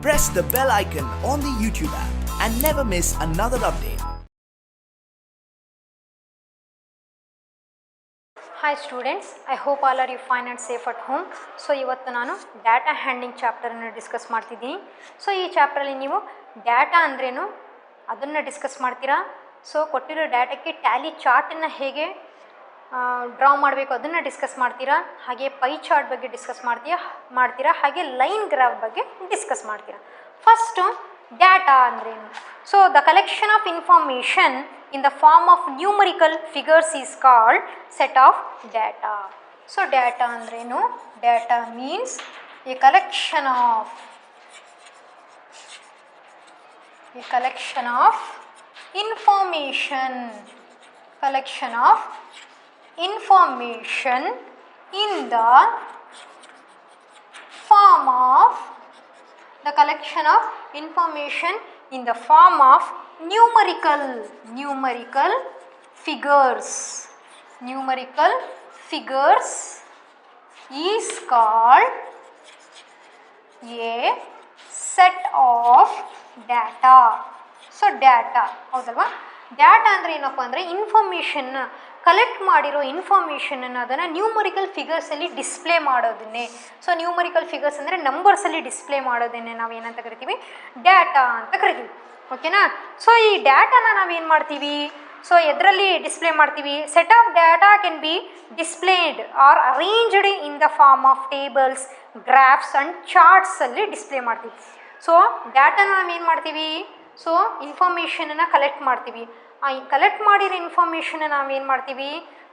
press the bell icon on the YouTube app and never miss another update. Hi students, I hope all are you fine and safe at home. So ಇವತ್ತು ನಾನು data handling ಚಾಪ್ಟರನ್ನು discuss ಮಾಡ್ತಿದ್ದೀನಿ. So ಈ ಚಾಪ್ಟ್ರಲ್ಲಿ ನೀವು data ಅಂದ್ರೇನು ಅದನ್ನು discuss ಮಾಡ್ತೀರಾ. So ಕೊಟ್ಟಿರೋ ಡಾಟಾಕ್ಕೆ Tally ಚಾರ್ಟನ್ನು ಹೇಗೆ ಡ್ರಾ ಮಾಡಬೇಕು ಅದನ್ನು ಡಿಸ್ಕಸ್ ಮಾಡ್ತೀರಾ. ಹಾಗೆ ಪೈ ಚಾರ್ಟ್ ಬಗ್ಗೆ ಡಿಸ್ಕಸ್ ಮಾಡ್ತೀರಾ. ಹಾಗೆ ಲೈನ್ ಗ್ರಾಫ್ ಬಗ್ಗೆ ಡಿಸ್ಕಸ್ ಮಾಡ್ತೀರಾ. ಫಸ್ಟು ಡಾಟಾ ಅಂದ್ರೇನು. So the collection of information in the form of numerical figures is called set of data. So data andrenu, data means a collection of information in the form of numerical figures is called a set of data. So data ಹೌದಲ್ವಾ. Data ಅಂದರೆ ಏನಪ್ಪ ಅಂದರೆ information collect ಮಾಡಿರೋ ಇನ್ಫಾರ್ಮೇಷನನ್ನು ಅದನ್ನು numerical ಫಿಗರ್ಸಲ್ಲಿ display ಮಾಡೋದನ್ನೇ. So numerical figures ಅಂದರೆ ನಂಬರ್ಸಲ್ಲಿ ಡಿಸ್ಪ್ಲೇ ಮಾಡೋದನ್ನೇ ನಾವು ಏನಂತ ಕರಿತೀವಿ, ಡಾಟಾ ಅಂತ ಕರಿತೀವಿ. ಓಕೆನಾ. ಸೊ ಈ ಡಾಟಾನ ನಾವೇನು ಮಾಡ್ತೀವಿ, ಸೊ ಎದರಲ್ಲಿ ಡಿಸ್ಪ್ಲೇ ಮಾಡ್ತೀವಿ, set of data can be displayed or arranged in the form of tables, graphs and ಚಾರ್ಟ್ಸಲ್ಲಿ ಡಿಸ್ಪ್ಲೇ ಮಾಡ್ತೀವಿ. ಸೊ ಡಾಟಾನ ನಾವೇನು ಮಾಡ್ತೀವಿ, ಸೊ ಇನ್ಫಾರ್ಮೇಷನನ್ನು ಕಲೆಕ್ಟ್ ಮಾಡ್ತೀವಿ. ಆ ಕಲೆಕ್ಟ್ ಮಾಡಿರೋ ಇನ್ಫಾರ್ಮೇಷನ್ನ ನಾವೇನು ಮಾಡ್ತೀವಿ,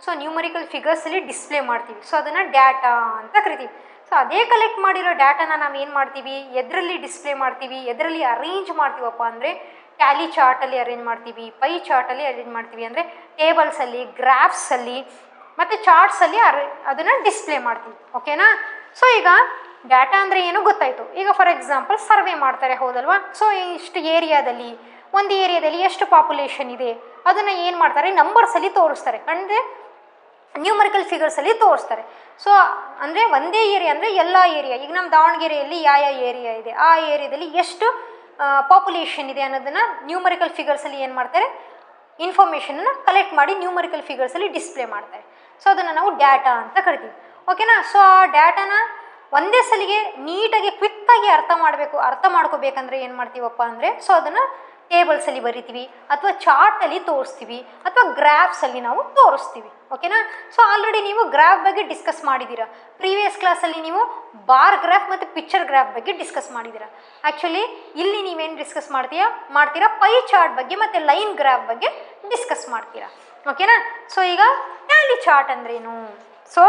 ಸೊ ನ್ಯೂಮರಿಕಲ್ ಫಿಗರ್ಸಲ್ಲಿ ಡಿಸ್ಪ್ಲೇ ಮಾಡ್ತೀವಿ. ಸೊ ಅದನ್ನು ಡಾಟಾ ಅಂತ ಕರಿತೀವಿ. ಸೊ ಅದೇ ಕಲೆಕ್ಟ್ ಮಾಡಿರೋ ಡಾಟಾನ ನಾವೇನು ಮಾಡ್ತೀವಿ, ಎದರಲ್ಲಿ ಡಿಸ್ಪ್ಲೇ ಮಾಡ್ತೀವಿ, ಎದರಲ್ಲಿ ಅರೇಂಜ್ ಮಾಡ್ತೀವಪ್ಪ ಅಂದರೆ ಟ್ಯಾಲಿ ಚಾರ್ಟಲ್ಲಿ ಅರೇಂಜ್ ಮಾಡ್ತೀವಿ, ಪೈ ಚಾರ್ಟಲ್ಲಿ ಅರೇಂಜ್ ಮಾಡ್ತೀವಿ. ಅಂದರೆ ಟೇಬಲ್ಸಲ್ಲಿ, ಗ್ರಾಫ್ಸಲ್ಲಿ ಮತ್ತು ಚಾರ್ಟ್ಸಲ್ಲಿ ಅದನ್ನು ಡಿಸ್ಪ್ಲೇ ಮಾಡ್ತೀವಿ. ಓಕೆನಾ. ಸೊ ಈಗ ಡಾಟಾ ಅಂದರೆ ಏನು ಗೊತ್ತಾಯಿತು. ಈಗ ಫಾರ್ ಎಕ್ಸಾಂಪಲ್ ಸರ್ವೆ ಮಾಡ್ತಾರೆ, ಹೌದಲ್ವಾ. ಸೊ ಇಷ್ಟು ಏರಿಯಾದಲ್ಲಿ, ಒಂದು ಏರಿಯಾದಲ್ಲಿ ಎಷ್ಟು ಪಾಪ್ಯುಲೇಷನ್ ಇದೆ ಅದನ್ನು ಏನು ಮಾಡ್ತಾರೆ, ನಂಬರ್ಸಲ್ಲಿ ತೋರಿಸ್ತಾರೆ, ಅಂದರೆ ನ್ಯೂಮರಿಕಲ್ ಫಿಗರ್ಸಲ್ಲಿ ತೋರಿಸ್ತಾರೆ. ಸೊ ಅಂದರೆ ಒಂದೇ ಏರಿಯಾ ಅಂದರೆ ಎಲ್ಲ ಏರಿಯಾ, ಈಗ ನಮ್ಮ ದಾವಣಗೆರೆಯಲ್ಲಿ ಯಾವ ಏರಿಯಾ ಇದೆ, ಆ ಏರಿಯಾದಲ್ಲಿ ಎಷ್ಟು ಪಾಪ್ಯುಲೇಷನ್ ಇದೆ ಅನ್ನೋದನ್ನು ನ್ಯೂಮರಿಕಲ್ ಫಿಗರ್ಸಲ್ಲಿ ಏನು ಮಾಡ್ತಾರೆ, ಇನ್ಫಾರ್ಮೇಷನನ್ನು ಕಲೆಕ್ಟ್ ಮಾಡಿ ನ್ಯೂಮರಿಕಲ್ ಫಿಗರ್ಸಲ್ಲಿ ಡಿಸ್ಪ್ಲೇ ಮಾಡ್ತಾರೆ. ಸೊ ಅದನ್ನು ನಾವು ಡಾಟಾ ಅಂತ ಕರಿತೀವಿ. ಓಕೆನಾ. ಸೊ ಆ ಡಾಟಾನ ಒಂದೇ ಸಲಿಗೆ ನೀಟಾಗಿ ಕ್ವಿಕ್ಕಾಗಿ ಅರ್ಥ ಮಾಡ್ಕೋಬೇಕಂದ್ರೆ ಏನು ಮಾಡ್ತೀವಪ್ಪ ಅಂದರೆ, ಸೊ ಅದನ್ನು ಟೇಬಲ್ಸಲ್ಲಿ ಬರಿತೀವಿ, ಅಥವಾ ಚಾರ್ಟಲ್ಲಿ ತೋರಿಸ್ತೀವಿ, ಅಥವಾ ಗ್ರಾಫ್ಸಲ್ಲಿ ನಾವು ತೋರಿಸ್ತೀವಿ. ಓಕೆನಾ. ಸೊ ಆಲ್ರೆಡಿ ನೀವು ಗ್ರಾಫ್ ಬಗ್ಗೆ ಡಿಸ್ಕಸ್ ಮಾಡಿದ್ದೀರಾ. ಪ್ರೀವಿಯಸ್ ಕ್ಲಾಸಲ್ಲಿ ನೀವು ಬಾರ್ ಗ್ರಾಫ್ ಮತ್ತು ಪಿಕ್ಚರ್ ಗ್ರಾಫ್ ಬಗ್ಗೆ ಡಿಸ್ಕಸ್ ಮಾಡಿದ್ದೀರಾ. ಆ್ಯಕ್ಚುಲಿ ಇಲ್ಲಿ ನೀವೇನು ಡಿಸ್ಕಸ್ ಮಾಡ್ತೀರಾ ಪೈ ಚಾರ್ಟ್ ಬಗ್ಗೆ ಮತ್ತು ಲೈನ್ ಗ್ರಾಫ್ ಬಗ್ಗೆ ಡಿಸ್ಕಸ್ ಮಾಡ್ತೀರಾ. ಓಕೆನಾ. ಸೊ ಈಗ ಟ್ಯಾಲಿ ಚಾರ್ಟ್ ಅಂದ್ರೇನು, so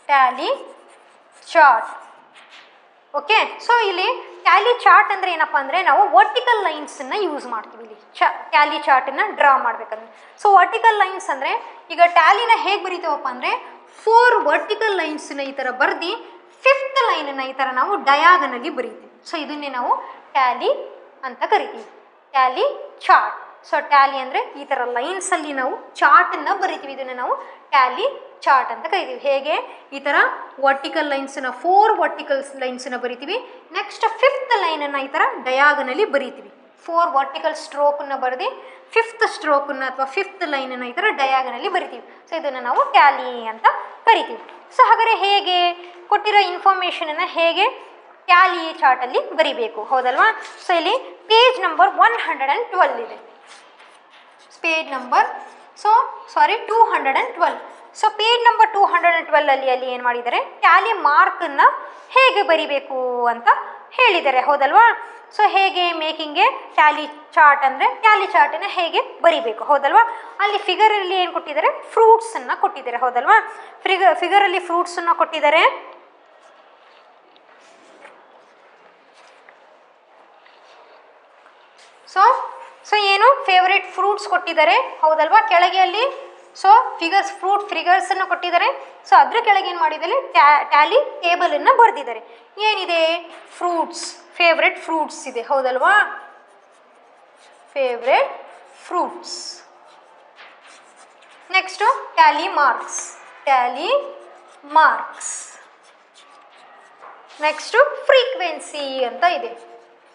Tally chart. Okay. So ಇಲ್ಲಿ ಟ್ಯಾಲಿ ಚಾರ್ಟ್ ಅಂದರೆ ಏನಪ್ಪ ಅಂದರೆ, ನಾವು ವರ್ಟಿಕಲ್ ಲೈನ್ಸನ್ನು ಯೂಸ್ ಮಾಡ್ತೀವಿ ಇಲ್ಲಿ ಟ್ಯಾಲಿ ಚಾರ್ಟನ್ನು ಡ್ರಾ ಮಾಡಬೇಕಂದ್ರೆ. ಸೊ ವರ್ಟಿಕಲ್ ಲೈನ್ಸ್ ಅಂದರೆ, ಈಗ ಟ್ಯಾಲಿನ ಹೇಗೆ ಬರಿತೀವಪ್ಪ ಅಂದರೆ 4 ವರ್ಟಿಕಲ್ ಲೈನ್ಸನ್ನ ಈ ಥರ ಬರೆದು 5th ಲೈನನ್ನು ಈ ಥರ ನಾವು ಡಯಾಗನಲ್ಲಿ ಬರೀತೀವಿ. ಸೊ ಇದನ್ನೇ ನಾವು ಟ್ಯಾಲಿ ಅಂತ ಕರಿತೀವಿ, ಟ್ಯಾಲಿ ಚಾರ್ಟ್. ಸೊ ಟ್ಯಾಲಿ ಅಂದರೆ ಈ ಥರ ಲೈನ್ಸಲ್ಲಿ ನಾವು ಚಾರ್ಟನ್ನು ಬರಿತೀವಿ, ಇದನ್ನು ನಾವು ಟ್ಯಾಲಿ ಚಾರ್ಟ್ ಅಂತ ಕರಿತೀವಿ. ಹೇಗೆ, ಈ ಥರ ವರ್ಟಿಕಲ್ ಲೈನ್ಸನ್ನ 4 ವರ್ಟಿಕಲ್ ಲೈನ್ಸನ್ನ ಬರಿತೀವಿ. ನೆಕ್ಸ್ಟ್ 5th ಲೈನನ್ನು ಈ ಥರ ಡಯಾಗನಲ್ಲಿ ಬರಿತೀವಿ. 4 ವರ್ಟಿಕಲ್ ಸ್ಟ್ರೋಕನ್ನು ಬರೆದು 5th ಸ್ಟ್ರೋಕನ್ನು ಅಥವಾ 5th ಲೈನನ್ನು ಈ ಥರ ಡಯಾಗನಲ್ಲಿ ಬರಿತೀವಿ. ಸೊ ಇದನ್ನು ನಾವು ಟ್ಯಾಲಿ ಅಂತ ಕರಿತೀವಿ. ಸೊ ಹಾಗಾದರೆ ಹೇಗೆ ಕೊಟ್ಟಿರೋ ಇನ್ಫಾರ್ಮೇಷನನ್ನು ಹೇಗೆ ಟ್ಯಾಲಿ ಚಾರ್ಟಲ್ಲಿ ಬರಿಬೇಕು, ಹೌದಲ್ವಾ. ಸೊ ಇಲ್ಲಿ ಪೇಜ್ ನಂಬರ್ 112 ಇದೆ, page number 212. So page number 212 ಅಲ್ಲಿ ಏನು ಮಾಡಿದ್ದಾರೆ, ಟ್ಯಾಲಿ ಮಾರ್ಕನ್ನು ಹೇಗೆ ಬರಿಬೇಕು ಅಂತ ಹೇಳಿದ್ದಾರೆ, ಹೌದಲ್ವಾ. ಸೊ ಹೇಗೆ ಮೇಕಿಂಗ್ ಎ ಟ್ಯಾಲಿ ಚಾರ್ಟ್ ಅಂದರೆ ಟ್ಯಾಲಿ ಚಾರ್ಟನ್ನು ಹೇಗೆ ಬರಿಬೇಕು, ಹೌದಲ್ವಾ. ಅಲ್ಲಿ ಫಿಗರಲ್ಲಿ ಏನು ಕೊಟ್ಟಿದ್ದಾರೆ, ಫ್ರೂಟ್ಸನ್ನು ಕೊಟ್ಟಿದ್ದಾರೆ, ಹೌದಲ್ವಾ. ಫಿಗರಲ್ಲಿ ಫ್ರೂಟ್ಸನ್ನು ಕೊಟ್ಟಿದ್ದಾರೆ. ಸೊ ಏನು ಫೇವ್ರೇಟ್ ಫ್ರೂಟ್ಸ್ ಕೊಟ್ಟಿದ್ದಾರೆ, ಹೌದಲ್ವಾ. ಕೆಳಗೆ ಅಲ್ಲಿ ಸೊ ಫ್ರೂಟ್ ಫಿಗರ್ಸನ್ನು ಕೊಟ್ಟಿದ್ದಾರೆ. ಸೊ ಅದ್ರ ಕೆಳಗೆ ಏನು ಮಾಡಿದ್ದಾರೆ, ಟ್ಯಾಲಿ ಟೇಬಲನ್ನು ಬರೆದಿದ್ದಾರೆ. ಏನಿದೆ, ಫ್ರೂಟ್ಸ್, ಫೇವ್ರೆಟ್ ಫ್ರೂಟ್ಸ್ ಇದೆ, ಹೌದಲ್ವಾ. Favourite fruits. Next Tally marks. Next frequency ಅಂತ ಇದೆ.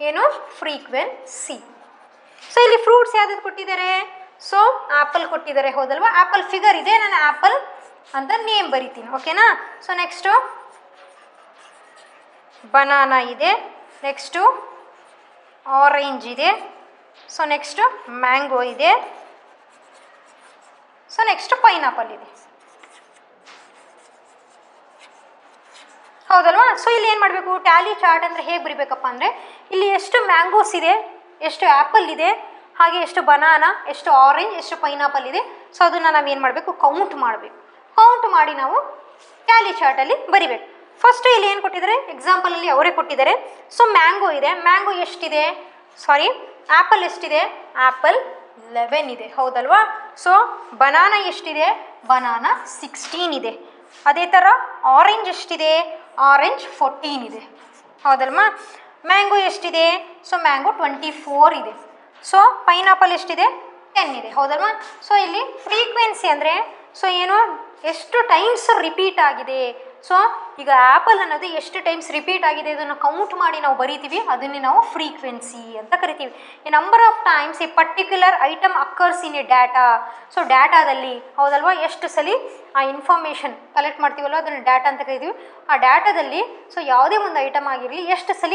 ಏನು? ಫ್ರೀಕ್ವೆನ್ಸಿ. ಸೊ ಇಲ್ಲಿ ಫ್ರೂಟ್ಸ್ ಯಾವ್ದು ಕೊಟ್ಟಿದ್ದಾರೆ? ಸೊ ಆ್ಯಪಲ್ ಕೊಟ್ಟಿದ್ದಾರೆ, ಹೌದಲ್ವಾ? ಆ್ಯಪಲ್ ಫಿಗರ್ ಇದೆ, ನಾನು ಆ್ಯಪಲ್ ಅಂತ ನೇಮ್ ಬರಿತೀನಿ, ಓಕೆನಾ? ಸೊ ನೆಕ್ಸ್ಟು ಬನಾನಾ ಇದೆ, ನೆಕ್ಸ್ಟು ಆರೆಂಜ್ ಇದೆ, ಸೊ ನೆಕ್ಸ್ಟು ಮ್ಯಾಂಗೋ ಇದೆ, ಸೊ ನೆಕ್ಸ್ಟ್ ಪೈನಾಪಲ್ ಇದೆ, ಹೌದಲ್ವಾ? ಸೊ ಇಲ್ಲಿ ಏನು ಮಾಡಬೇಕು? ಟ್ಯಾಲಿ ಚಾರ್ಟ್ ಅಂದರೆ ಹೇಗೆ ಬರಿಬೇಕಪ್ಪ ಅಂದರೆ, ಇಲ್ಲಿ ಎಷ್ಟು ಮ್ಯಾಂಗೋಸ್ ಇದೆ, ಎಷ್ಟು ಆ್ಯಪಲ್ ಇದೆ, ಹಾಗೆ ಎಷ್ಟು ಬನಾನಾ, ಎಷ್ಟು ಆರೆಂಜ್, ಎಷ್ಟು ಪೈನಾಪಲ್ ಇದೆ. ಸೊ ಅದನ್ನು ನಾವು ಏನು ಮಾಡಬೇಕು? ಕೌಂಟ್ ಮಾಡಬೇಕು. ಕೌಂಟ್ ಮಾಡಿ ನಾವು ಟ್ಯಾಲಿ ಚಾರ್ಟಲ್ಲಿ ಬರಿಬೇಕು. ಫಸ್ಟು ಇಲ್ಲಿ ಏನು ಕೊಟ್ಟಿದ್ದಾರೆ? ಎಕ್ಸಾಂಪಲಲ್ಲಿ ಅವರೇ ಕೊಟ್ಟಿದ್ದಾರೆ. ಸೊ ಮ್ಯಾಂಗೋ ಇದೆ, ಮ್ಯಾಂಗೋ ಎಷ್ಟಿದೆ? ಸಾರಿ, ಆ್ಯಪಲ್ ಎಷ್ಟಿದೆ? ಆ್ಯಪಲ್ 11 ಇದೆ, ಹೌದಲ್ವಾ? ಸೊ ಬನಾನಾ ಎಷ್ಟಿದೆ? ಬನಾನಾ 16 ಇದೆ. ಅದೇ ಥರ ಆರೆಂಜ್ ಎಷ್ಟಿದೆ? ಆರೆಂಜ್ 14 ಇದೆ, ಹೌದಲ್ವಾ? ಮ್ಯಾಂಗೋ ಎಷ್ಟಿದೆ? ಸೊ ಮ್ಯಾಂಗೋ 24 ಇದೆ. ಸೊ ಪೈನಾಪಲ್ ಎಷ್ಟಿದೆ? 10 ಇದೆ, ಹೌದಲ್ವಾ? ಸೊ ಇಲ್ಲಿ ಫ್ರೀಕ್ವೆನ್ಸಿ ಅಂದರೆ ಸೊ ಏನು? ಎಷ್ಟು ಟೈಮ್ಸ್ ರಿಪೀಟ್ ಆಗಿದೆ. ಸೊ ಈಗ ಆ್ಯಪಲ್ ಅನ್ನೋದು ಎಷ್ಟು ಟೈಮ್ಸ್ ರಿಪೀಟ್ ಆಗಿದೆ ಅದನ್ನು ಕೌಂಟ್ ಮಾಡಿ ನಾವು ಬರಿತೀವಿ, ಅದನ್ನೇ ನಾವು ಫ್ರೀಕ್ವೆನ್ಸಿ ಅಂತ ಕರಿತೀವಿ. ಈ number of times a particular item occurs in a data. So ಡಾಟಾದಲ್ಲಿ, ಹೌದಲ್ವಾ, ಎಷ್ಟು ಸಲ ಆ ಇನ್ಫಾರ್ಮೇಷನ್ ಕಲೆಕ್ಟ್ ಮಾಡ್ತೀವಲ್ವ ಅದನ್ನು ಡಾಟಾ ಅಂತ ಕರಿತೀವಿ. ಆ ಡಾಟಾದಲ್ಲಿ ಸೊ ಯಾವುದೇ ಒಂದು ಐಟಮ್ ಆಗಿರಲಿ ಎಷ್ಟು ಸಲ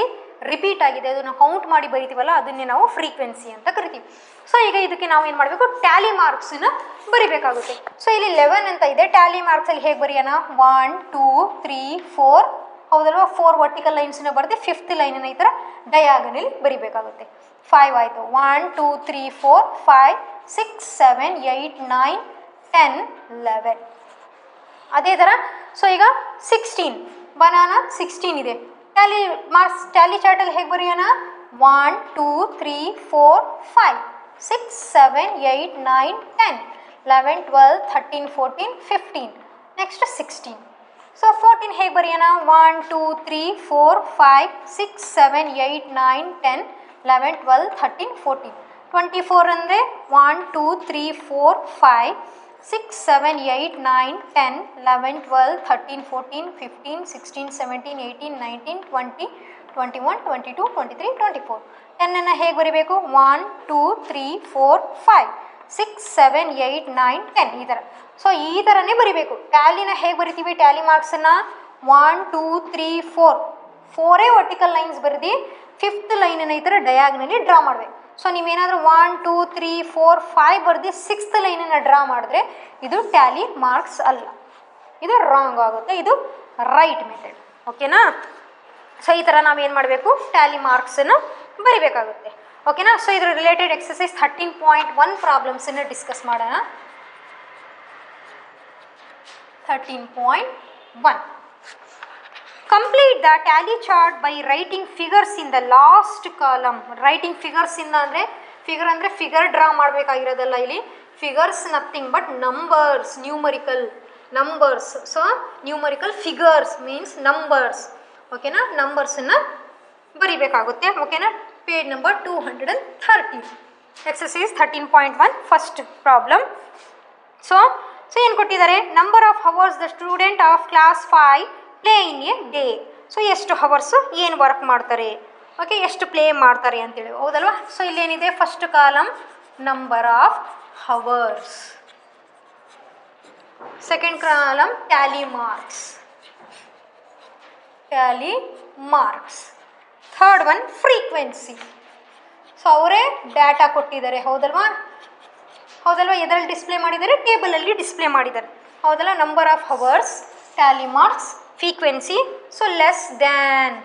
ರಿಪೀಟ್ ಆಗಿದೆ ಅದನ್ನು ಕೌಂಟ್ ಮಾಡಿ ಬರಿತೀವಲ್ಲ ಅದನ್ನೇ ನಾವು ಫ್ರೀಕ್ವೆನ್ಸಿ ಅಂತ ಕರಿತೀವಿ. ಸೊ ಈಗ ಇದಕ್ಕೆ ನಾವು ಏನು ಮಾಡಬೇಕು? ಟ್ಯಾಲಿ ಮಾರ್ಕ್ಸನ್ನ ಬರಿಬೇಕಾಗುತ್ತೆ. ಸೊ ಇಲ್ಲಿ 11 ಅಂತ ಇದೆ. ಟ್ಯಾಲಿ ಮಾರ್ಕ್ಸಲ್ಲಿ ಹೇಗೆ ಬರೆಯೋಣ? 1 2 3 4, ಹೌದಲ್ವಾ? 4 ವರ್ಟಿಕಲ್ ಲೈನ್ಸನ್ನ ಬರೆದು 5th ಲೈನನ್ನು ಈ ಥರ ಡಯಾಗನಲ್ಲಿ ಬರಿಬೇಕಾಗುತ್ತೆ. 5 ಆಯಿತು. 1 2 3 4 5 6 7 8 9 10 11. ಅದೇ ಥರ ಸೊ ಈಗ 16 ಬನಾನಾ 16 ಇದೆ. ಟ್ಯಾಲಿ ಮಾರ್ಕ್ಸ್ ಟ್ಯಾಲಿ ಚಾರ್ಟಲ್ಲಿ ಹೇಗೆ ಬರೆಯೋಣ? 1 2 3 4 5 6 7 8 9 10 11 12 13 14 15. ನೆಕ್ಸ್ಟ್ 16. ಸೊ 14 ಹೇಗೆ ಬರೆಯೋಣ? 1 2 3 4 5 6 7 8 9 10 11 12 13 14. 24 ಅಂದರೆ 1 2 3 4 5 6 7 8 9 10 11 12 13 14 15 16 17 18 19 20 21 22 23 24. 10 ಹೇಗೆ ಬರಿಬೇಕು? 1 2 3 4 5 6 7 8 9 10 ಈ ಥರ. ಸೊ ಈ ಥರನೇ ಬರಿಬೇಕು. ಟ್ಯಾಲಿನ ಹೇಗೆ ಬರಿತೀವಿ? ಟ್ಯಾಲಿ ಮಾರ್ಕ್ಸನ್ನು 1 2 3 4 ವರ್ಟಿಕಲ್ ಲೈನ್ಸ್ ಬರೆದು 5th ಲೈನನ್ನು ಈ ಥರ ಡಯಾಗ್ನಲ್ಲಿ ಡ್ರಾ ಮಾಡಬೇಕು. ಸೊ ನೀವೇನಾದರೂ 1 2 3 4 5 ಬರೆದು 6th ಲೈನನ್ನು ಡ್ರಾ ಮಾಡಿದ್ರೆ ಇದು ಟ್ಯಾಲಿ ಮಾರ್ಕ್ಸ್ ಅಲ್ಲ, ಇದು ರಾಂಗ್ ಆಗುತ್ತೆ, ಇದು ರೈಟ್ ಮೆಥಡ್, ಓಕೆನಾ? ಸೊ ಈ ಥರ ನಾವೇನು ಮಾಡಬೇಕು? ಟ್ಯಾಲಿ ಮಾರ್ಕ್ಸನ್ನು ಬರಿಬೇಕಾಗುತ್ತೆ, ಓಕೆನಾ? ಸೊ ಇದ್ರ ರಿಲೇಟೆಡ್ ಎಕ್ಸಸೈಸ್ 13.1 ಪ್ರಾಬ್ಲಮ್ಸನ್ನು ಡಿಸ್ಕಸ್ ಮಾಡೋಣ. 13.1 complete the Tally chart by writing figures in the last column. Writing figures ಇಂದ ಅಂದರೆ ಫಿಗರ್ ಅಂದರೆ ಫಿಗರ್ ಡ್ರಾ ಮಾಡಬೇಕಾಗಿರೋದಲ್ಲ, ಇಲ್ಲಿ figures nothing but numbers, numerical numbers. So numerical figures means numbers, ಓಕೆನಾ? ನಂಬರ್ಸನ್ನು ಬರಿಬೇಕಾಗುತ್ತೆ, ಓಕೆನಾ? Page number 230. Exercise 13.1 first problem. So ಏನು ಕೊಟ್ಟಿದ್ದಾರೆ? Number of hours the student of class 5 play in a day. So ಎಷ್ಟು hours ಏನು work ಮಾಡ್ತಾರೆ, okay, ಎಷ್ಟು play ಮಾಡ್ತಾರೆ ಅಂತೇಳಿ, ಹೌದಲ್ವಾ? ಸೊ ಇಲ್ಲೇನಿದೆ? First column number of hours, second column tally marks, tally marks, third one frequency. So ಅವರೇ data ಕೊಟ್ಟಿದ್ದಾರೆ, ಹೌದಲ್ವಾ? ಹೌದಲ್ವಾ? ಎದರಲ್ಲಿ ಡಿಸ್ಪ್ಲೇ ಮಾಡಿದ್ದಾರೆ? ಟೇಬಲಲ್ಲಿ ಡಿಸ್ಪ್ಲೇ ಮಾಡಿದ್ದಾರೆ, ಹೌದಲ್ಲ? Number of hours, Tally marks, frequency. So less than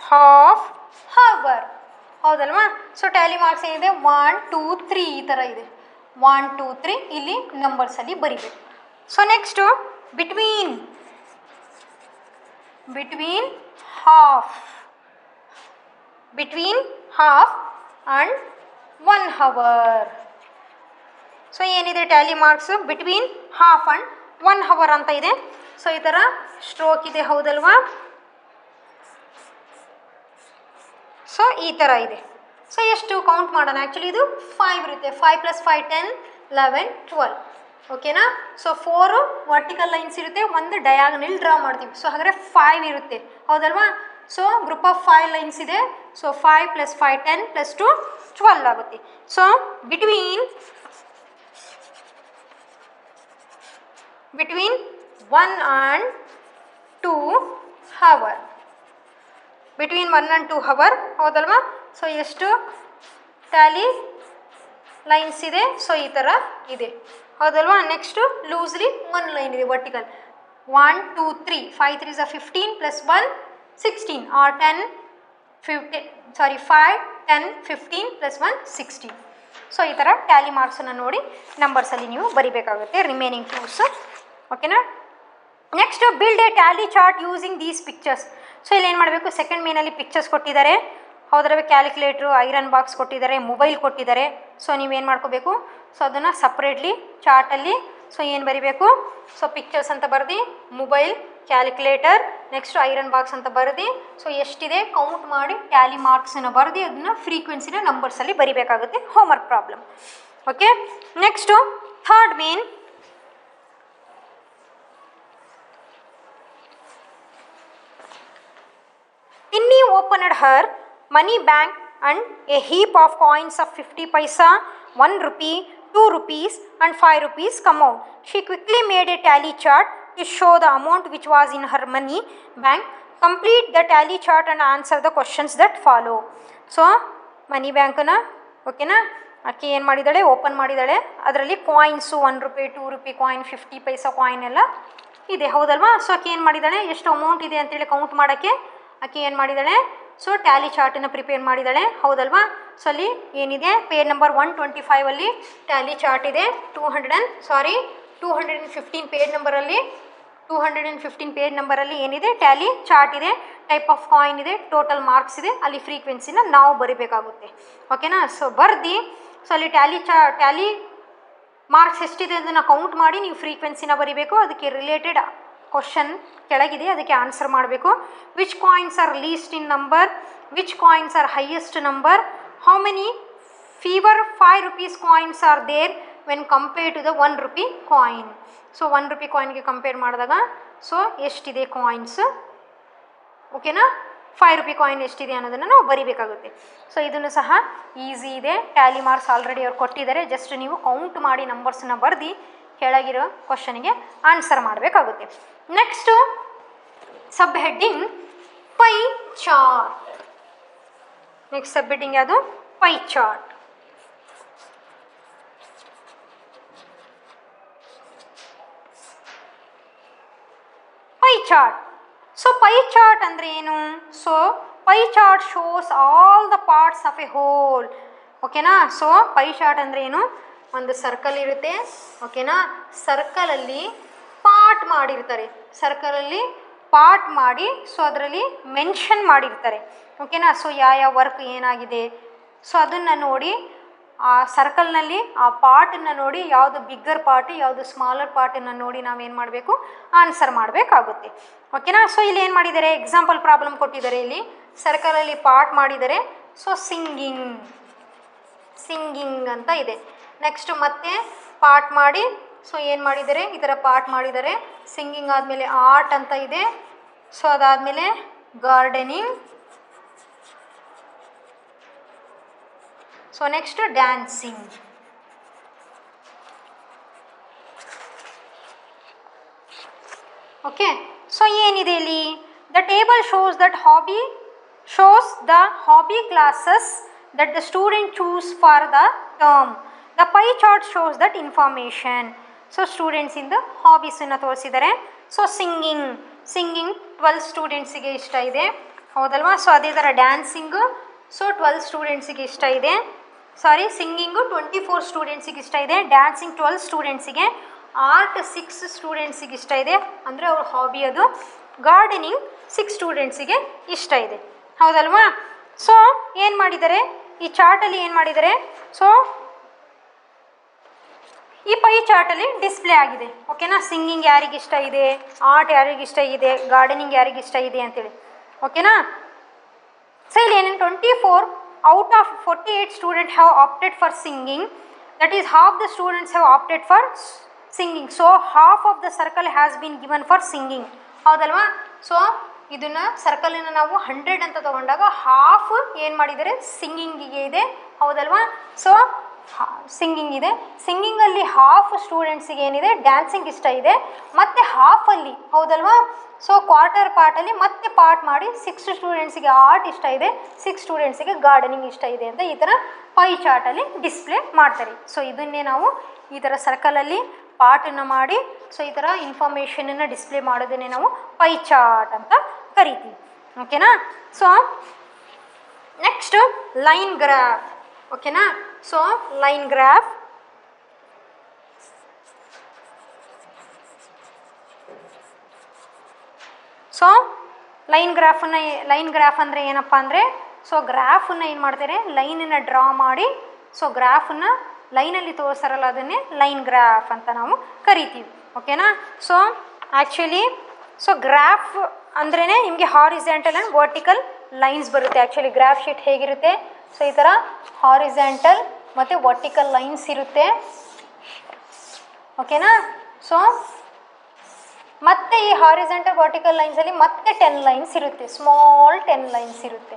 half hour, ಹೌದಲ್ವಾ? ಸೊ ಟ್ಯಾಲಿ ಮಾರ್ಕ್ಸ್ ಏನಿದೆ? 1 2 3 ಈ ಥರ ಇದೆ. 1 2 3 ಇಲ್ಲಿ ನಂಬರ್ಸಲ್ಲಿ ಬರಿಬೇಕು. So next between half and 1 hour. So ಏನಿದೆ? Tally marks between half and 1 hour ಅಂತ ಇದೆ. ಸೊ ಈ ಥರ ಸ್ಟ್ರೋಕ್ ಇದೆ, ಹೌದಲ್ವಾ? ಸೊ ಈ ಥರ ಇದೆ. ಸೊ ಎಷ್ಟು ಕೌಂಟ್ ಮಾಡೋಣ? ಆ್ಯಕ್ಚುಲಿ ಇದು 5 ಇರುತ್ತೆ. 5 + 5 10 11 12. ಓಕೆನಾ. ಸೊ 4 ವರ್ಟಿಕಲ್ ಲೈನ್ಸ್ ಇರುತ್ತೆ, ಒಂದು ಡಯಾಗನಲ್ ಡ್ರಾ ಮಾಡ್ತೀವಿ. ಸೊ ಹಾಗಾದರೆ 5 ಇರುತ್ತೆ, ಹೌದಲ್ವಾ. ಸೊ ಗ್ರೂಪ್ ಆಫ್ 5 ಲೈನ್ಸ್ ಇದೆ. ಸೊ 5 + 5 10 + 2 12 ಆಗುತ್ತೆ. So between 1 and 2 hour, between 1 and 2 hour, ಹೌದಲ್ವಾ. ಸೊ ಎಷ್ಟು ಟ್ಯಾಲಿ ಲೈನ್ಸ್ ಇದೆ, ಸೊ ಈ ಥರ ಇದೆ, ಹೌದಲ್ವಾ. ನೆಕ್ಸ್ಟು ಲೂಸ್ಲಿ 1 ಲೈನ್ ಇದೆ ವರ್ಟಿಕಲ್. 1 2 3 5 3 is 15 + 1 16 or 10 15 5 10 15 + 1 16. ಸೊ ಈ ಥರ ಟ್ಯಾಲಿ ಮಾರ್ಕ್ಸನ್ನು ನೋಡಿ ನಂಬರ್ಸಲ್ಲಿ ನೀವು ಬರಿಬೇಕಾಗುತ್ತೆ ರಿಮೈನಿಂಗ್ ಪ್ರೂಫ್ಸ್, ಓಕೆನಾ. Next build A Tally chart using these pictures. So ಇಲ್ಲಿ ಏನು ಮಾಡಬೇಕು, ಸೆಕೆಂಡ್ ಮೇನಲ್ಲಿ ಪಿಕ್ಚರ್ಸ್ ಕೊಟ್ಟಿದ್ದಾರೆ, ಹೌದ್ರವೆ ಕ್ಯಾಲ್ಕುಲೇಟ್ರು, ಐರನ್ ಬಾಕ್ಸ್ ಕೊಟ್ಟಿದ್ದಾರೆ, ಮೊಬೈಲ್ ಕೊಟ್ಟಿದ್ದಾರೆ. ಸೊ ನೀವೇನು ಮಾಡ್ಕೋಬೇಕು, ಸೊ ಅದನ್ನು ಸಪ್ರೇಟ್ಲಿ ಚಾರ್ಟಲ್ಲಿ ಸೊ ಏನು ಬರಿಬೇಕು, ಸೊ ಪಿಕ್ಚರ್ಸ್ ಅಂತ ಬರೆದು, mobile, calculator, next iron box ಅಂತ ಬರೆದು, ಸೊ ಎಷ್ಟಿದೆ ಕೌಂಟ್ ಮಾಡಿ ಟ್ಯಾಲಿ ಮಾರ್ಕ್ಸನ್ನು ಬರೆದು ಅದನ್ನು ಫ್ರೀಕ್ವೆನ್ಸಿನ ನಂಬರ್ಸಲ್ಲಿ ಬರಿಬೇಕಾಗುತ್ತೆ, homework problem, okay. Next third main, Tinny opened her money bank and a heap of coins of 50 paisa, 1 rupee, 2 rupees and 5 rupees come out. She quickly made a tally chart to show the amount which was in her money bank. Complete the tally chart and answer the questions that follow. So, money bank na, okay na, ಆಕೆ ಏನು ಮಾಡಿದ್ದಾಳೆ, open ಮಾಡಿದ್ದಾಳೆ, ಅದರಲ್ಲಿ coins 1 ರೂಪಾಯಿ 2 ರೂಪಾಯಿ coin 50 ಪೈಸಾ coin ಎಲ್ಲ ಇದೆ, ಹೌದಲ್ವಾ. ಸೊ ಆಕೆ ಏನು ಮಾಡಿದ್ದಾಳೆ, ಎಷ್ಟು ಅಮೌಂಟ್ ಇದೆ ಅಂತೇಳಿ ಕೌಂಟ್ ಮಾಡೋಕ್ಕೆ ಆಕೆ ಏನು ಮಾಡಿದ್ದಾಳೆ, ಸೊ ಟ್ಯಾಲಿ ಚಾರ್ಟನ್ನು ಪ್ರಿಪೇರ್ ಮಾಡಿದ್ದಾಳೆ, ಹೌದಲ್ವಾ. ಸೊ ಅಲ್ಲಿ ಏನಿದೆ, ಪೇಜ್ ನಂಬರ್ 125 ಟ್ಯಾಲಿ ಚಾರ್ಟ್ ಇದೆ. 215 ಪೇಜ್ ನಂಬರಲ್ಲಿ 215 ಪೇಜ್ ನಂಬರಲ್ಲಿ ಏನಿದೆ, ಟ್ಯಾಲಿ ಚಾರ್ಟ್ ಇದೆ, ಟೈಪ್ ಆಫ್ ಕಾಯಿನ್ ಇದೆ, ಟೋಟಲ್ ಮಾರ್ಕ್ಸ್ ಇದೆ, ಅಲ್ಲಿ ಫ್ರೀಕ್ವೆನ್ಸಿನ ನಾವು ಬರಿಬೇಕಾಗುತ್ತೆ, ಓಕೆನಾ. ಸೊ ಬರ್ದು, ಸೊ ಅಲ್ಲಿ ಟ್ಯಾಲಿ ಮಾರ್ಕ್ಸ್ ಎಷ್ಟಿದೆ ಅದನ್ನು ಕೌಂಟ್ ಮಾಡಿ ನೀವು ಫ್ರೀಕ್ವೆನ್ಸಿನ ಬರಿಬೇಕು. ಅದಕ್ಕೆ ರಿಲೇಟೆಡ್ ಕ್ವಶನ್ ಕೆಳಗಿದೆ, ಅದಕ್ಕೆ ಆನ್ಸರ್ ಮಾಡಬೇಕು. Which coins are least in number, which coins are highest number, how many fewer 5 rupees coins are there when compare to the 1 rupee coin. So 1 rupee ಕಾಯಿನ್ಗೆ compare ಮಾಡಿದಾಗ so ಎಷ್ಟಿದೆ ಕಾಯಿನ್ಸ್, ಓಕೆನಾ. 5 rupee coin ಎಷ್ಟಿದೆ ಅನ್ನೋದನ್ನು ನಾವು ಬರಿಬೇಕಾಗುತ್ತೆ. ಸೊ ಇದನ್ನು ಸಹ ಈಸಿ ಇದೆ, ಟ್ಯಾಲಿ ಮಾರ್ಕ್ಸ್ ಆಲ್ರೆಡಿ ಅವ್ರು ಕೊಟ್ಟಿದ್ದಾರೆ, ಜಸ್ಟ್ ನೀವು ಕೌಂಟ್ ಮಾಡಿ ನಂಬರ್ಸನ್ನ ಬರೆದು ಕೆಳಗಿರೋ ಕ್ವಶನ್ಗೆ ಆನ್ಸರ್ ಮಾಡಬೇಕಾಗುತ್ತೆ. Next sub heading pie chart. Next sub heading ಯಾವುದು, pie chart. Pie chart. So pie chart ಅಂದರೆ ಏನು, so pie chart shows all the parts of a whole, ಓಕೆನಾ. ಸೊ ಪೈ ಚಾರ್ಟ್ ಅಂದರೆ ಏನು, ಒಂದು ಸರ್ಕಲ್ ಇರುತ್ತೆ, ಓಕೆನಾ. ಸರ್ಕಲಲ್ಲಿ ಪಾರ್ಟ್ ಮಾಡಿರ್ತಾರೆ, ಸರ್ಕಲಲ್ಲಿ ಪಾರ್ಟ್ ಮಾಡಿ ಸೊ ಅದರಲ್ಲಿ ಮೆನ್ಷನ್ ಮಾಡಿರ್ತಾರೆ, ಓಕೆನಾ. ಸೊ ಯಾವ ವರ್ಕ್ ಏನಾಗಿದೆ ಸೊ ಅದನ್ನು ನೋಡಿ, ಆ ಸರ್ಕಲ್ನಲ್ಲಿ ಆ ಪಾರ್ಟನ್ನು ನೋಡಿ, ಯಾವುದು ಬಿಗ್ಗರ್ ಪಾರ್ಟ್ ಯಾವುದು ಸ್ಮಾಲರ್ ಪಾರ್ಟನ್ನು ನೋಡಿ ನಾವೇನು ಮಾಡಬೇಕು, ಆನ್ಸರ್ ಮಾಡಬೇಕಾಗುತ್ತೆ, ಓಕೆನಾ. ಸೊ ಇಲ್ಲಿ ಏನು ಮಾಡಿದ್ದಾರೆ, ಎಕ್ಸಾಂಪಲ್ ಪ್ರಾಬ್ಲಮ್ ಕೊಟ್ಟಿದ್ದಾರೆ, ಇಲ್ಲಿ ಸರ್ಕಲಲ್ಲಿ ಪಾರ್ಟ್ ಮಾಡಿದ್ದಾರೆ. ಸೊ ಸಿಂಗಿಂಗ್ ಅಂತ ಇದೆ. ನೆಕ್ಸ್ಟ್ ಮತ್ತೆ ಪಾರ್ಟ್ ಮಾಡಿ ಸೊ ಏನು ಮಾಡಿದ್ದಾರೆ, ಈ ಥರ ಪಾರ್ಟ್ ಮಾಡಿದ್ದಾರೆ. ಸಿಂಗಿಂಗ್ ಆದಮೇಲೆ ಆರ್ಟ್ ಅಂತ ಇದೆ. ಸೊ ಅದಾದಮೇಲೆ gardening. So next dancing. Okay. So ಏನಿದೆ ಇಲ್ಲಿ, the table shows the hobby classes that the student choose for the term. The pie chart shows that information. So ಸ್ಟೂಡೆಂಟ್ಸಿಂದ ಹಾಬೀಸನ್ನು ತೋರಿಸಿದ್ದಾರೆ. ಸೊ ಸಿಂಗಿಂಗ್ 12 ಸ್ಟೂಡೆಂಟ್ಸಿಗೆ ಇಷ್ಟ ಇದೆ, ಹೌದಲ್ವಾ. ಸೊ ಅದೇ ಥರ ಡ್ಯಾನ್ಸಿಂಗು ಸೊ 12 ಸ್ಟೂಡೆಂಟ್ಸಿಗೆ ಇಷ್ಟ ಇದೆ. ಸಿಂಗಿಂಗು 24 ಸ್ಟೂಡೆಂಟ್ಸಿಗೆ ಇಷ್ಟ ಇದೆ. ಡ್ಯಾನ್ಸಿಂಗ್ 12 ಸ್ಟೂಡೆಂಟ್ಸಿಗೆ. ಆರ್ಟ್ 6 ಸ್ಟೂಡೆಂಟ್ಸಿಗೆ ಇಷ್ಟ ಇದೆ, ಅಂದರೆ ಅವ್ರ ಹಾಬಿ ಅದು. ಗಾರ್ಡನಿಂಗ್ 6 ಸ್ಟೂಡೆಂಟ್ಸಿಗೆ ಇಷ್ಟ ಇದೆ, ಹೌದಲ್ವಾ. ಸೊ ಏನು ಮಾಡಿದ್ದಾರೆ, ಈ ಚಾರ್ಟಲ್ಲಿ ಏನು ಮಾಡಿದ್ದಾರೆ, ಸೊ ಈ ಪೈ ಚಾರ್ಟಲ್ಲಿ ಡಿಸ್ಪ್ಲೇ ಆಗಿದೆ, ಓಕೆನಾ. ಸಿಂಗಿಂಗ್ ಯಾರಿಗಿಷ್ಟ ಇದೆ, ಆರ್ಟ್ ಯಾರಿಗಿಷ್ಟ ಇದೆ, ಗಾರ್ಡನಿಂಗ್ ಯಾರಿಗಿಷ್ಟ ಇದೆ ಅಂತೇಳಿ, ಓಕೆನಾ. ಸೊ ಇಲ್ಲಿ ಏನೇನು 24 out of 48 students have opted for singing, that is half the students have opted for singing. So half of the circle has been given for singing, ಹೌದಲ್ವಾ? ಸೊ ಇದನ್ನು ಸರ್ಕಲನ್ನು ನಾವು 100 ಅಂತ ತೊಗೊಂಡಾಗ ಹಾಫ್ ಏನು ಮಾಡಿದ್ದಾರೆ, ಸಿಂಗಿಂಗಿಗೆ ಇದೆ, ಹೌದಲ್ವಾ? ಸೊ ಸಿಂಗಿಂಗ್ ಇದೆ. ಸಿಂಗಿಂಗಲ್ಲಿ ಹಾಫ್ ಸ್ಟೂಡೆಂಟ್ಸಿಗೆ ಏನಿದೆ, ಡ್ಯಾನ್ಸಿಂಗ್ ಇಷ್ಟ ಇದೆ, ಮತ್ತು ಹಾಫಲ್ಲಿ, ಹೌದಲ್ವಾ? ಸೊ ಕ್ವಾರ್ಟರ್ ಪಾರ್ಟಲ್ಲಿ ಮತ್ತೆ ಪಾರ್ಟ್ ಮಾಡಿ 6 ಸ್ಟೂಡೆಂಟ್ಸಿಗೆ ಆರ್ಟ್ ಇಷ್ಟ ಇದೆ, 6 ಸ್ಟೂಡೆಂಟ್ಸಿಗೆ ಗಾರ್ಡನಿಂಗ್ ಇಷ್ಟ ಇದೆ ಅಂತ ಈ ಥರ ಪೈ ಚಾರ್ಟಲ್ಲಿ ಡಿಸ್ಪ್ಲೇ ಮಾಡ್ತಾರೆ. ಸೊ ಇದನ್ನೇ ನಾವು ಈ ಥರ ಸರ್ಕಲಲ್ಲಿ ಪಾರ್ಟನ್ನು ಮಾಡಿ ಸೊ ಈ ಥರ ಇನ್ಫಾರ್ಮೇಷನನ್ನು ಡಿಸ್ಪ್ಲೇ ಮಾಡೋದನ್ನೇ ನಾವು ಪೈ ಚಾರ್ಟ್ ಅಂತ ಕರಿತೀವಿ. ಓಕೆನಾ? So next line graph. ಓಕೆನಾ? So line graph, so line graph ಅಂದರೆ ಏನಪ್ಪ ಅಂದರೆ, ಸೊ ಗ್ರಾಫನ್ನು ಏನು ಮಾಡ್ತಾರೆ, ಲೈನನ್ನು ಡ್ರಾ ಮಾಡಿ ಸೊ ಗ್ರಾಫನ್ನು ಲೈನಲ್ಲಿ ತೋರಿಸ್ತಾರಲ್ಲ ಅದನ್ನೇ ಲೈನ್ ಗ್ರಾಫ್ ಅಂತ ನಾವು ಕರಿತೀವಿ. ಓಕೆನಾ? ಸೊ ಆ್ಯಕ್ಚುಲಿ ಸೊ ಗ್ರಾಫ್ ಅಂದ್ರೇ ನಿಮಗೆ ಹಾರಿಜೆಂಟಲ್ ಆ್ಯಂಡ್ ವರ್ಟಿಕಲ್ ಲೈನ್ಸ್ ಬರುತ್ತೆ. ಆ್ಯಕ್ಚುಲಿ ಗ್ರಾಫ್ ಶೀಟ್ ಹೇಗಿರುತ್ತೆ, ಸೊ ಈ ಥರ ಹಾರಿಜೆಂಟಲ್ ಮತ್ತು ವರ್ಟಿಕಲ್ ಲೈನ್ಸ್ ಇರುತ್ತೆ. ಓಕೆನಾ? ಸೊ ಮತ್ತೆ ಈ ಹಾರಿಜೆಂಟಲ್ ವರ್ಟಿಕಲ್ ಲೈನ್ಸಲ್ಲಿ ಮತ್ತೆ 10 ಲೈನ್ಸ್ ಇರುತ್ತೆ, ಸ್ಮಾಲ್ 10 ಲೈನ್ಸ್ ಇರುತ್ತೆ.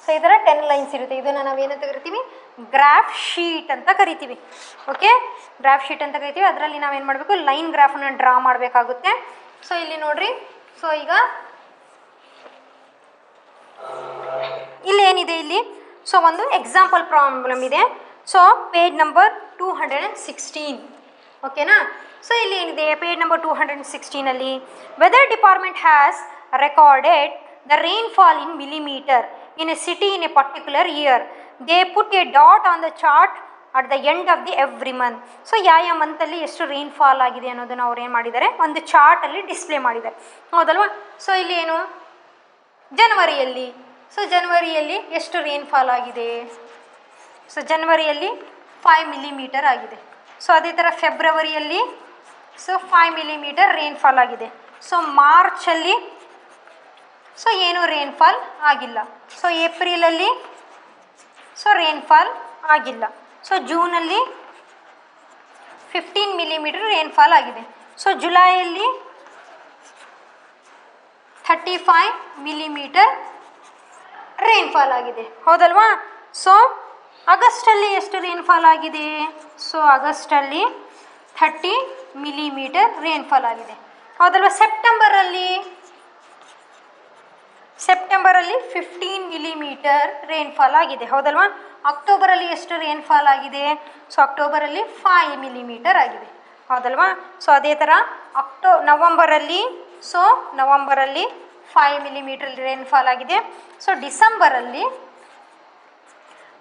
ಸೊ ಈ ಥರ 10 ಲೈನ್ಸ್ ಇರುತ್ತೆ. ಇದನ್ನು ನಾವೇನಂತ ಕರಿತೀವಿ, ಗ್ರಾಫ್ ಶೀಟ್ ಅಂತ ಕರಿತೀವಿ. ಓಕೆ, ಗ್ರಾಫ್ ಶೀಟ್ ಅಂತ ಕರಿತೀವಿ. ಅದರಲ್ಲಿ ನಾವೇನು ಮಾಡಬೇಕು, ಲೈನ್ ಗ್ರಾಫನ್ನು ಡ್ರಾ ಮಾಡಬೇಕಾಗುತ್ತೆ. ಸೊ ಇಲ್ಲಿ ನೋಡ್ರಿ, ಸೊ ಈಗ ಇಲ್ಲಿ ಏನಿದೆ, ಇಲ್ಲಿ ಸೊ ಒಂದು ಎಕ್ಸಾಂಪಲ್ ಪ್ರಾಬ್ಲಮ್ ಇದೆ. So page number 216. ಓಕೆನಾ? ಸೊ ಇಲ್ಲಿ ಏನಿದೆ, ಪೇಜ್ ನಂಬರ್ 216ಅಲ್ಲಿ weather department has recorded the rainfall in millimeter in a city in a particular year. They put a dot on the chart at the end of the every month. So ಯಾವ ಮಂತಲ್ಲಿ ಎಷ್ಟು rainfall ಆಗಿದೆ ಅನ್ನೋದನ್ನು ಅವ್ರು ಏನು ಮಾಡಿದ್ದಾರೆ, ಒಂದು ಚಾರ್ಟಲ್ಲಿ display ಮಾಡಿದ್ದಾರೆ, ಹೌದಲ್ವಾ? ಸೊ ಇಲ್ಲಿ ಏನು, ಜನವರಿಯಲ್ಲಿ, ಸೊ ಜನವರಿಯಲ್ಲಿ ಎಷ್ಟು ರೈನ್ಫಾಲ್ ಆಗಿದೆ, ಸೊ ಜನವರಿಯಲ್ಲಿ 5 millimeter ಆಗಿದೆ. ಸೊ ಅದೇ ಥರ ಫೆಬ್ರವರಿಯಲ್ಲಿ ಸೊ 5 millimeter ರೈನ್ಫಾಲ್ ಆಗಿದೆ. ಸೊ ಮಾರ್ಚಲ್ಲಿ ಸೊ ಏನು ರೈನ್ಫಾಲ್ ಆಗಿಲ್ಲ. ಸೊ ಏಪ್ರಿಲಲ್ಲಿ ಸೊ ರೈನ್ಫಾಲ್ ಆಗಿಲ್ಲ. ಸೊ ಜೂನಲ್ಲಿ 15 millimeter ರೈನ್ಫಾಲ್ ಆಗಿದೆ. ಸೊ ಜುಲೈಯಲ್ಲಿ 35 millimeter ರೈನ್ಫಾಲ್ ಆಗಿದೆ, ಹೌದಲ್ವಾ? ಸೊ ಆಗಸ್ಟಲ್ಲಿ ಎಷ್ಟು ರೈನ್ಫಾಲ್ ಆಗಿದೆ, ಸೊ ಆಗಸ್ಟಲ್ಲಿ 30 millimeter ರೈನ್ಫಾಲ್ ಆಗಿದೆ, ಹೌದಲ್ವಾ? ಸೆಪ್ಟೆಂಬರಲ್ಲಿ 15 millimeter ರೈನ್ಫಾಲ್ ಆಗಿದೆ, ಹೌದಲ್ವಾ? ಅಕ್ಟೋಬರಲ್ಲಿ ಎಷ್ಟು ರೈನ್ಫಾಲ್ ಆಗಿದೆ, ಸೊ ಅಕ್ಟೋಬರಲ್ಲಿ 5 millimeter ಆಗಿದೆ, ಹೌದಲ್ವಾ? ಸೊ ಅದೇ ಥರ ನವಂಬರಲ್ಲಿ 5 millimeter ರೈನ್ಫಾಲ್ ಆಗಿದೆ. ಸೊ ಡಿಸೆಂಬರಲ್ಲಿ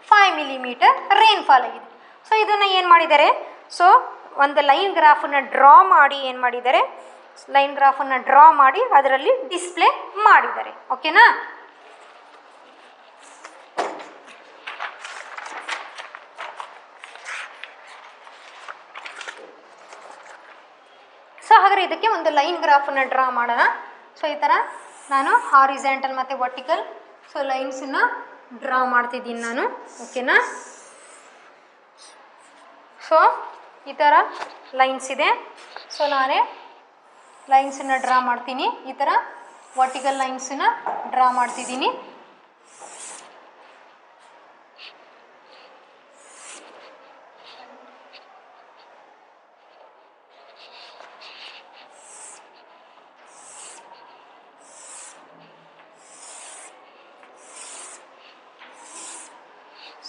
5 millimeter ರೈನ್ಫಾಲ್ ಆಗಿದೆ. ಸೊ ಇದನ್ನು ಏನು ಮಾಡಿದ್ದಾರೆ, ಸೊ ಒಂದು ಲೈನ್ ಗ್ರಾಫನ್ನು ಡ್ರಾ ಮಾಡಿ ಏನು ಮಾಡಿದ್ದಾರೆ, ಲೈನ್ ಗ್ರಾಫನ್ನು ಡ್ರಾ ಮಾಡಿ ಅದರಲ್ಲಿ ಡಿಸ್ಪ್ಲೇ ಮಾಡಿದ್ದಾರೆ. ಓಕೆನಾ? ಸೊ ಹಾಗಾದರೆ ಇದಕ್ಕೆ ಒಂದು ಲೈನ್ ಗ್ರಾಫನ್ನು ಡ್ರಾ ಮಾಡೋಣ. ಸೊ ಈ ಥರ ನಾನು ಹಾರಿಜೆಂಟಲ್ ಮತ್ತು ವರ್ಟಿಕಲ್ ಸೊ ಲೈನ್ಸನ್ನು ಡ್ರಾ ಮಾಡ್ತಿದ್ದೀನಿ ನಾನು. ಓಕೆನಾ? ಸೊ ಈ ಥರ ಲೈನ್ಸ್ ಇದೆ. ಸೊ ನಾನೇ ಲೈನ್ಸನ್ನು ಡ್ರಾ ಮಾಡ್ತೀನಿ, ಈ ಥರ ವರ್ಟಿಕಲ್ ಲೈನ್ಸನ್ನು ಡ್ರಾ ಮಾಡ್ತಿದ್ದೀನಿ.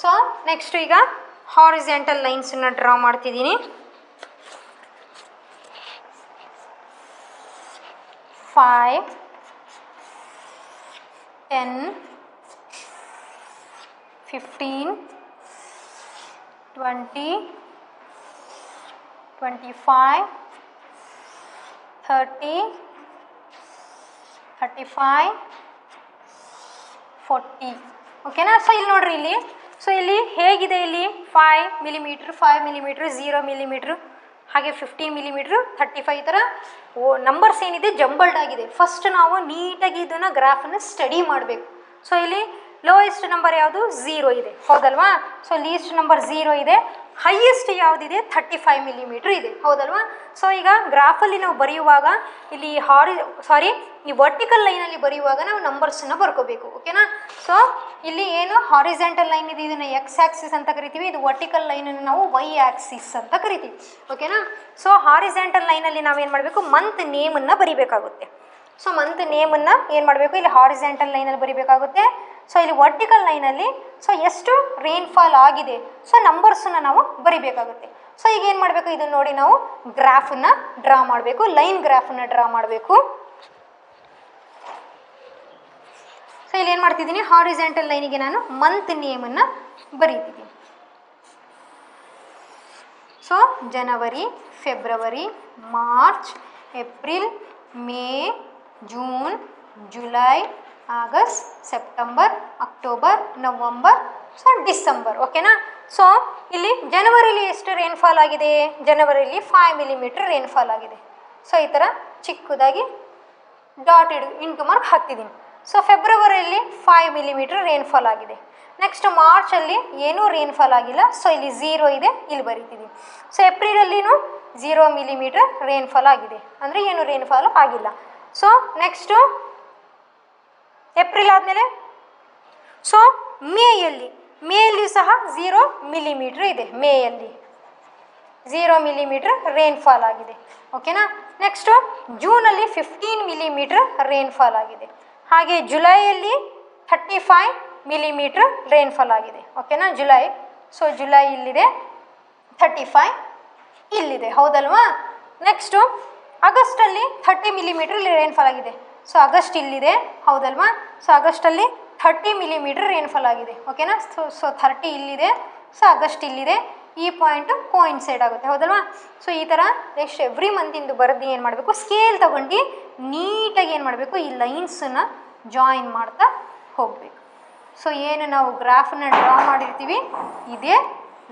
ಸೊ ನೆಕ್ಸ್ಟ್ ಈಗ ಹಾರಿಜೆಂಟಲ್ ಲೈನ್ಸನ್ನು ಡ್ರಾ ಮಾಡ್ತಿದ್ದೀನಿ. 5, 10, 15, 20, 25, 30, 35, 40. ಓಕೆನಾ? ಸೊ ಇಲ್ಲಿ ನೋಡ್ರಿ, ಇಲ್ಲಿ ಹೇಗಿದೆ, ಇಲ್ಲಿ 5 millimeter, 5 millimeter, 0 millimeter, ಹಾಗೆ 15 millimeter, 35 ಈ ಥರ ನಂಬರ್ಸ್ ಏನಿದೆ ಜಂಬಲ್ಡ್ ಆಗಿದೆ. ಫಸ್ಟ್ ನಾವು ನೀಟಾಗಿ ಇದನ್ನು ಗ್ರಾಫನ್ನು ಸ್ಟಡಿ ಮಾಡಬೇಕು. ಸೊ ಇಲ್ಲಿ ಲೋಯೆಸ್ಟ್ ನಂಬರ್ ಯಾವುದು 0 ಇದೆ ಹೌದಲ್ವಾ. ಸೊ ಲೀಸ್ಟ್ ನಂಬರ್ 0 ಇದೆ, ಹೈಯೆಸ್ಟ್ ಯಾವುದಿದೆ 35 ಮಿಲಿಮೀಟ್ರ್ ಇದೆ ಹೌದಲ್ವಾ. ಸೊ ಈಗ ಗ್ರಾಫಲ್ಲಿ ನಾವು ಬರೆಯುವಾಗ ಇಲ್ಲಿ ಈ ವರ್ಟಿಕಲ್ ಲೈನಲ್ಲಿ ಬರೆಯುವಾಗ ನಾವು ನಂಬರ್ಸನ್ನು ಬರ್ಕೋಬೇಕು ಓಕೆನಾ. ಸೊ ಇಲ್ಲಿ ಏನು ಹಾರಿಜೆಂಟಲ್ ಲೈನ್ ಇದೆ ಇದನ್ನು ಎಕ್ಸ್ ಆಕ್ಸಿಸ್ ಅಂತ ಕರಿತೀವಿ, ಇದು ವರ್ಟಿಕಲ್ ಲೈನನ್ನು ನಾವು ವೈ ಆಕ್ಸಿಸ್ ಅಂತ ಕರಿತೀವಿ ಓಕೆನಾ. ಸೊ ಹಾರಿಜೆಂಟಲ್ ಲೈನಲ್ಲಿ ನಾವೇನು ಮಾಡಬೇಕು, ಮಂತ್ ನೇಮನ್ನು ಬರಿಬೇಕಾಗುತ್ತೆ. ಸೊ ಮಂತ್ ನೇಮನ್ನು ಏನು ಮಾಡಬೇಕು, ಇಲ್ಲಿ ಹಾರಿಜೆಂಟಲ್ ಲೈನಲ್ಲಿ ಬರಿಬೇಕಾಗುತ್ತೆ. ಸೊ ಇಲ್ಲಿ ವರ್ಟಿಕಲ್ ಲೈನಲ್ಲಿ ಸೊ ಎಷ್ಟು ರೈನ್ಫಾಲ್ ಆಗಿದೆ ಸೊ ನಂಬರ್ಸನ್ನು ನಾವು ಬರಿಬೇಕಾಗುತ್ತೆ. ಸೊ ಈಗ ಏನು ಮಾಡಬೇಕು, ಇದನ್ನು ನೋಡಿ ನಾವು ಗ್ರಾಫನ್ನು ಡ್ರಾ ಮಾಡಬೇಕು, ಲೈನ್ ಗ್ರಾಫನ್ನು ಡ್ರಾ ಮಾಡಬೇಕು. ಸೊ ಇಲ್ಲಿ ಏನು ಮಾಡ್ತಿದ್ದೀನಿ, ಹಾರಿಜೆಂಟಲ್ ಲೈನಿಗೆ ನಾನು ಮಂತ್ ನೇಮನ್ನು ಬರೀತಿದ್ದೀನಿ. So January, February, March, April, May, June, July, August, September, October, November, so December ಓಕೆನಾ. ಸೊ ಇಲ್ಲಿ ಜನವರಿಲಿ ಎಷ್ಟು ರೈನ್ಫಾಲ್ ಆಗಿದೆ, ಜನವರಿಲಿ 5 ಮಿಲಿಮೀಟ್ರ್ ರೈನ್ಫಾಲ್ ಆಗಿದೆ. ಸೊ ಈ ಥರ ಚಿಕ್ಕದಾಗಿ ಡಾಟ್ ಇಂಟು ಮಾರ್ಕ್ ಹಾಕ್ತಿದ್ದೀನಿ. ಸೊ ಫೆಬ್ರವರಿಯಲ್ಲಿ 5 ಮಿಲಿಮೀಟ್ರ್ ರೈನ್ಫಾಲ್ ಆಗಿದೆ. ನೆಕ್ಸ್ಟ್ ಮಾರ್ಚಲ್ಲಿ ಏನೂ ರೈನ್ಫಾಲ್ ಆಗಿಲ್ಲ, ಸೊ ಇಲ್ಲಿ 0 ಇದೆ, ಇಲ್ಲಿ ಬರೀತಿದ್ದೀನಿ. ಸೊ ಏಪ್ರಿಲಲ್ಲಿನೂ 0 ಮಿಲಿಮೀಟ್ರ್ ರೈನ್ಫಾಲ್ ಆಗಿದೆ, ಅಂದರೆ ಏನು ರೈನ್ಫಾಲ್ ಆಗಿಲ್ಲ. ಸೊ ನೆಕ್ಸ್ಟು ಏಪ್ರಿಲ್ ಆದಮೇಲೆ ಸೊ ಮೇಯಲ್ಲಿ ಸಹ 0 ಮಿಲಿಮೀಟ್ರ್ ಇದೆ, ಮೇಯಲ್ಲಿ 0 ಮಿಲಿಮೀಟ್ರ್ ರೈನ್ಫಾಲ್ ಆಗಿದೆ ಓಕೆನಾ. ನೆಕ್ಸ್ಟು ಜೂನಲ್ಲಿ 15 ಮಿಲಿಮೀಟ್ರ್ ರೈನ್ಫಾಲ್ ಆಗಿದೆ. ಹಾಗೆ ಜುಲೈಯಲ್ಲಿ 35 ಮಿಲಿಮೀಟ್ರ್ ರೈನ್ಫಾಲ್ ಆಗಿದೆ ಓಕೆನಾ, ಜುಲೈ. ಸೊ ಜುಲೈ ಇಲ್ಲಿದೆ, 35 ಇಲ್ಲಿದೆ ಹೌದಲ್ವಾ. ನೆಕ್ಸ್ಟು ಆಗಸ್ಟಲ್ಲಿ 30 ಮಿಲಿಮೀಟ್ರ್ ರೈನ್ಫಾಲ್ ಆಗಿದೆ. ಸೊ ಆಗಸ್ಟ್ ಇಲ್ಲಿದೆ ಹೌದಲ್ವಾ. ಸೊ ಆಗಸ್ಟಲ್ಲಿ 30 ಮಿಲಿಮೀಟ್ರ್ ರೈನ್ಫಾಲ್ ಆಗಿದೆ ಓಕೆನಾ. ಸೊ 30 ಇಲ್ಲಿದೆ, ಸೊ ಆಗಸ್ಟ್ ಇಲ್ಲಿದೆ, ಈ ಪಾಯಿಂಟು ಕೋಇನ್ಸೈಡ್ ಆಗುತ್ತೆ ಹೌದಲ್ವಾ. ಸೊ ಈ ಥರ ನೆಕ್ಸ್ಟ್ ಎವ್ರಿ ಮಂತಿಂದು ಬರೆದು ಏನು ಮಾಡಬೇಕು, ಸ್ಕೇಲ್ ತಗೊಂಡು ನೀಟಾಗಿ ಏನು ಮಾಡಬೇಕು, ಈ ಲೈನ್ಸನ್ನು ಜಾಯಿನ್ ಮಾಡ್ತಾ ಹೋಗಬೇಕು. ಸೊ ಏನು ನಾವು ಗ್ರಾಫನ್ನು ಡ್ರಾ ಮಾಡಿರ್ತೀವಿ ಇದೇ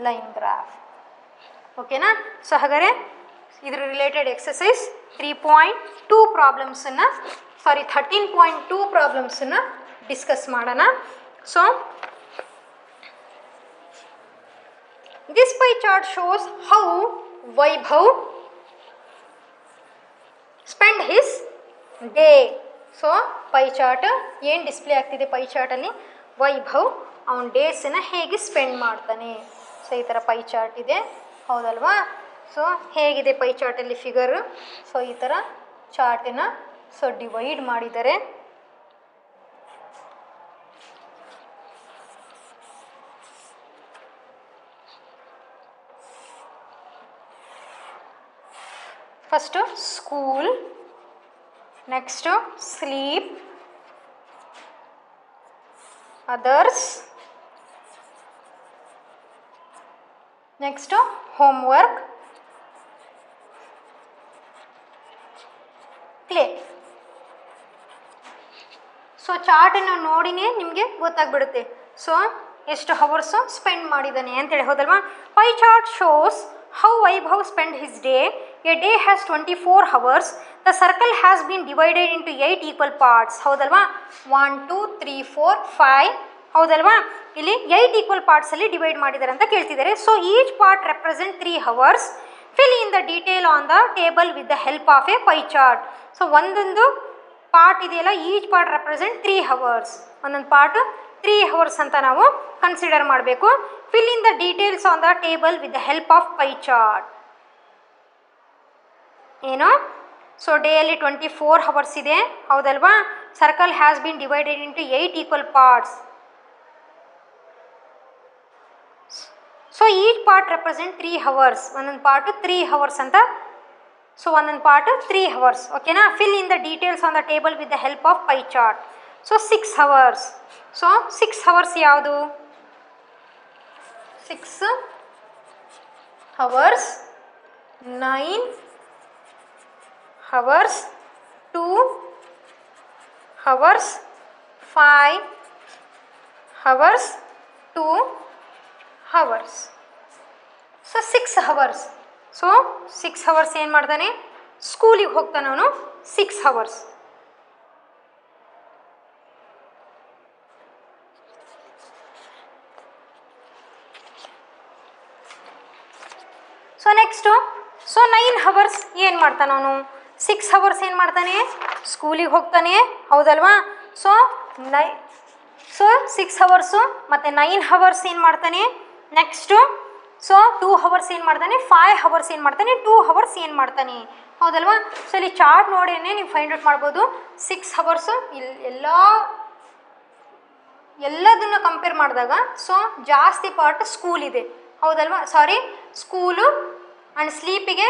ಲೈನ್ ಗ್ರಾಫ್ ಓಕೆನಾ. ಸೊ ಹಾಗಾದರೆ ಇದ್ರ ರಿಲೇಟೆಡ್ ಎಕ್ಸಸೈಸ್ 3.2 ಪ್ರಾಬ್ಲಮ್ಸನ್ನು 13.2 ಪ್ರಾಬ್ಲಮ್ಸನ್ನು ಡಿಸ್ಕಸ್ ಮಾಡೋಣ. So this pie chart shows how Vaibhav spent his day. So pie chart ಏನು ಡಿಸ್ಪ್ಲೇ ಆಗ್ತಿದೆ, ಪೈ ಚಾರ್ಟಲ್ಲಿ ವೈಭವ್ ಅವನ ಡೇಸನ್ನು ಹೇಗೆ ಸ್ಪೆಂಡ್ ಮಾಡ್ತಾನೆ. ಸೊ ಈ ಥರ ಪೈ ಚಾರ್ಟ್ ಇದೆ ಹೌದಲ್ವಾ. ಸೊ ಹೇಗಿದೆ ಪೈ ಚಾರ್ಟಲ್ಲಿ ಫಿಗರು, ಸೊ ಈ ಥರ ಚಾರ್ಟನ್ನು ಸೊ ಡಿವೈಡ್ ಮಾಡಿದ್ದಾರೆ. First school, next sleep, others, next homework, play. So ಚಾರ್ಟನ್ನು ನೋಡಿನೇ ನಿಮಗೆ ಗೊತ್ತಾಗ್ಬಿಡುತ್ತೆ ಸೊ ಎಷ್ಟು ಹವರ್ಸು ಸ್ಪೆಂಡ್ ಮಾಡಿದ್ದಾನೆ ಅಂತೇಳಿ ಹೌದಲ್ವಾ. Pi chart shows how Vaibhav spent his day. A day has 24 hours. The circle has been divided into 8 equal parts. ಹೌದಲ್ವಾ. 1 2 3 4 5 ಹೌದಲ್ವಾ. ಇಲ್ಲಿ 8 ಈಕ್ವಲ್ ಪಾರ್ಟ್ಸಲ್ಲಿ ಡಿವೈಡ್ ಮಾಡಿದ್ದಾರೆ ಅಂತ ಕೇಳ್ತಿದ್ದಾರೆ. So each part represent 3 hours. Fill in the detail on the table with the help of a pie chart. So ಒಂದೊಂದು part ಇದೆಯಲ್ಲ, each part represent 3 hours. ಒಂದೊಂದು part 3 hours ಅಂತ ನಾವು ಕನ್ಸಿಡರ್ ಮಾಡಬೇಕು. Fill in the details on the table with the help of pi chart. ಏನು, so ಡೇಯಲ್ಲಿ 24 hours ಇದೆ ಹೌದಲ್ವಾ. Circle has been divided into 8 equal parts. So each part represent 3 hours. ಒಂದೊಂದು part 3 hours ಅಂತ. So ಒಂದೊಂದು part 3 hours ಓಕೆನಾ. Fill in the details on the table with the help of pi chart. So 6 hours. So 6 hours ಯಾವುದು, 6 hours, 9 hours, 2 hours, 5 hours, 2 hours. So 6 hours. So 6 hours ಏನು ಮಾಡ್ತಾನೆ, ಸ್ಕೂಲಿಗೆ ಹೋಗ್ತಾನೆ ಅವನು 6 hours. So next so 9 hours ಏನು ಮಾಡ್ತಾನೆ ಅವನು, 6 hours ಏನು ಮಾಡ್ತಾನೆ ಸ್ಕೂಲಿಗೆ ಹೋಗ್ತಾನೆ, ಹೌದಲ್ವಾ. ಸೊ 6 ಅವರ್ಸು ಮತ್ತು 9 ಅವರ್ಸ್ ಏನು ಮಾಡ್ತಾನೆ. ನೆಕ್ಸ್ಟು ಸೊ 2 ಅವರ್ಸ್ ಏನು ಮಾಡ್ತಾನೆ, 5 ಅವರ್ಸ್ ಏನು ಮಾಡ್ತಾನೆ, 2 ಅವರ್ಸ್ ಏನು ಮಾಡ್ತಾನೆ, ಹೌದಲ್ವಾ. ಸೊ ಇಲ್ಲಿ ಚಾರ್ಟ್ ನೋಡಿನೇ ನೀವು ಫೈಂಡ್ ಔಟ್ ಮಾಡ್ಬೋದು. 6 ಅವರ್ಸು ಎಲ್ಲದನ್ನು ಕಂಪೇರ್ ಮಾಡಿದಾಗ ಸೊ ಜಾಸ್ತಿ ಪಾರ್ಟ್ ಸ್ಕೂಲ್ ಇದೆ, ಹೌದಲ್ವಾ. ಸಾರಿ, ಸ್ಕೂಲು ಆ್ಯಂಡ್ ಸ್ಲೀಪಿಗೆ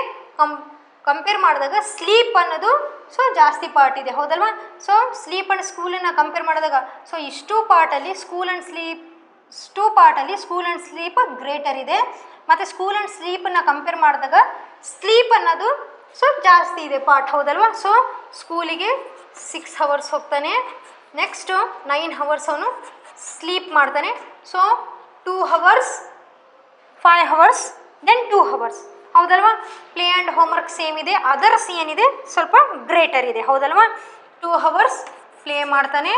ಕಂಪೇರ್ ಮಾಡಿದಾಗ ಸ್ಲೀಪ್ ಅನ್ನೋದು ಸೊ ಜಾಸ್ತಿ ಪಾರ್ಟ್ ಇದೆ, ಹೌದಲ್ವಾ. ಸೊ ಸ್ಲೀಪ್ ಆ್ಯಂಡ್ ಸ್ಕೂಲನ್ನು ಕಂಪೇರ್ ಮಾಡಿದಾಗ ಸೊ ಇಷ್ಟು ಪಾರ್ಟಲ್ಲಿ ಸ್ಕೂಲ್ ಆ್ಯಂಡ್ ಸ್ಲೀಪ್ ಗ್ರೇಟರ್ ಇದೆ. ಮತ್ತು ಸ್ಕೂಲ್ ಆ್ಯಂಡ್ ಸ್ಲೀಪನ್ನು ಕಂಪೇರ್ ಮಾಡಿದಾಗ ಸ್ಲೀಪ್ ಅನ್ನೋದು ಸೊ ಜಾಸ್ತಿ ಇದೆ ಪಾರ್ಟ್, ಹೌದಲ್ವಾ. ಸೊ ಸ್ಕೂಲಿಗೆ 6 ಅವರ್ಸ್ ಹೋಗ್ತಾನೆ, ನೆಕ್ಸ್ಟು 9 ಅವರ್ಸ್ ಅವನು ಸ್ಲೀಪ್ ಮಾಡ್ತಾನೆ. So 2 hours 5 hours then 2 hours, ಹೌದಲ್ವಾ. ಪ್ಲೇ ಆ್ಯಂಡ್ ಹೋಮ್ವರ್ಕ್ ಸೇಮ್ ಇದೆ, ಅದರ್ಸ್ ಏನಿದೆ ಸ್ವಲ್ಪ ಗ್ರೇಟರ್ ಇದೆ, ಹೌದಲ್ವಾ. 2 ಅವರ್ಸ್ ಪ್ಲೇ ಮಾಡ್ತಾನೆ,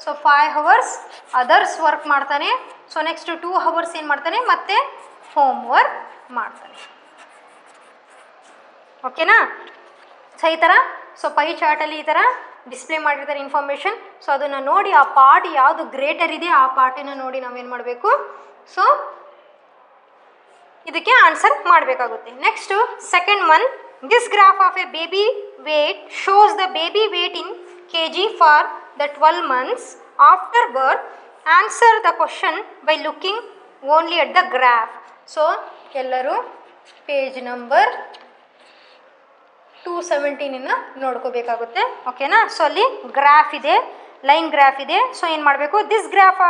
ಸೊ 5 ಅವರ್ಸ್ ಅದರ್ಸ್ ವರ್ಕ್ ಮಾಡ್ತಾನೆ. ಸೊ ನೆಕ್ಸ್ಟ್ 2 ಅವರ್ಸ್ ಏನು ಮಾಡ್ತಾನೆ, ಮತ್ತೆ ಹೋಮ್ವರ್ಕ್ ಮಾಡ್ತಾನೆ. ಓಕೆನಾ. ಸೊ ಈ ಥರ ಸೊ ಪೈ ಚಾರ್ಟಲ್ಲಿ ಈ ಥರ ಡಿಸ್ಪ್ಲೇ ಮಾಡಿರ್ತಾರೆ ಇನ್ಫಾರ್ಮೇಷನ್. ಸೊ ಅದನ್ನು ನೋಡಿ ಆ ಪಾರ್ಟ್ ಯಾವುದು ಗ್ರೇಟರ್ ಇದೆ ಆ ಪಾರ್ಟನ್ನು ನೋಡಿ ನಾವೇನು ಮಾಡಬೇಕು, ಸೊ ಇದಕ್ಕೆ ಆನ್ಸರ್ ಮಾಡಬೇಕಾಗುತ್ತೆ. Next second one, this graph of a baby weight shows the baby weight in kg for the 12 months after birth. Answer the question by looking only at the graph. So ಎಲ್ಲರೂ page number 217 ನೋಡ್ಕೋಬೇಕಾಗುತ್ತೆ, ಓಕೆನಾ. So ಅಲ್ಲಿ graph ಇದೆ, line graph ಇದೆ. So ಏನು ಮಾಡಬೇಕು, this graph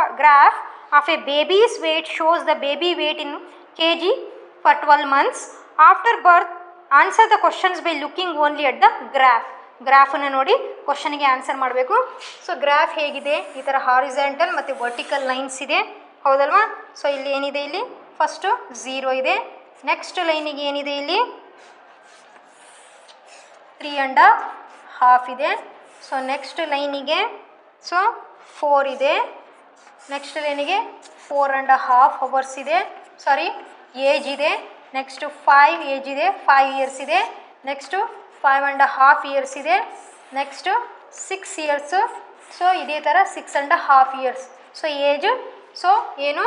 of a baby's weight shows the baby weight in kg for 12 months after birth. Answer the questions by looking only at the graph. ಗ್ರಾಫನ್ನು ನೋಡಿ ಕ್ವಶನ್ಗೆ ಆನ್ಸರ್ ಮಾಡಬೇಕು. So graph ಹೇಗಿದೆ, ಈ ಥರ ಹಾರಿಜಾಂಟಲ್ ಮತ್ತು ವರ್ಟಿಕಲ್ ಲೈನ್ಸ್ ಇದೆ, ಹೌದಲ್ವಾ. ಸೊ ಇಲ್ಲಿ ಏನಿದೆ, ಇಲ್ಲಿ ಫಸ್ಟು 0 ಇದೆ, ನೆಕ್ಸ್ಟ್ ಲೈನಿಗೆ ಏನಿದೆ ಇಲ್ಲಿ 3.5 ಇದೆ. ಸೊ ನೆಕ್ಸ್ಟ್ ಲೈನಿಗೆ ಸೊ 4 ಇದೆ, ನೆಕ್ಸ್ಟ್ ಲೈನಿಗೆ 4.5 ಅವರ್ಸ್ ಇದೆ, ಸಾರಿ ಏಜ್ ಇದೆ. ನೆಕ್ಸ್ಟು 5 ಏಜ್ ಇದೆ, 5 ಇಯರ್ಸ್ ಇದೆ. ನೆಕ್ಸ್ಟು 5.5 ಇಯರ್ಸ್ ಇದೆ. Next 6 years. ಸೊ ಇದೇ ಥರ 6.5 ಇಯರ್ಸ್. ಸೊ ಏಜು ಸೊ ಏನು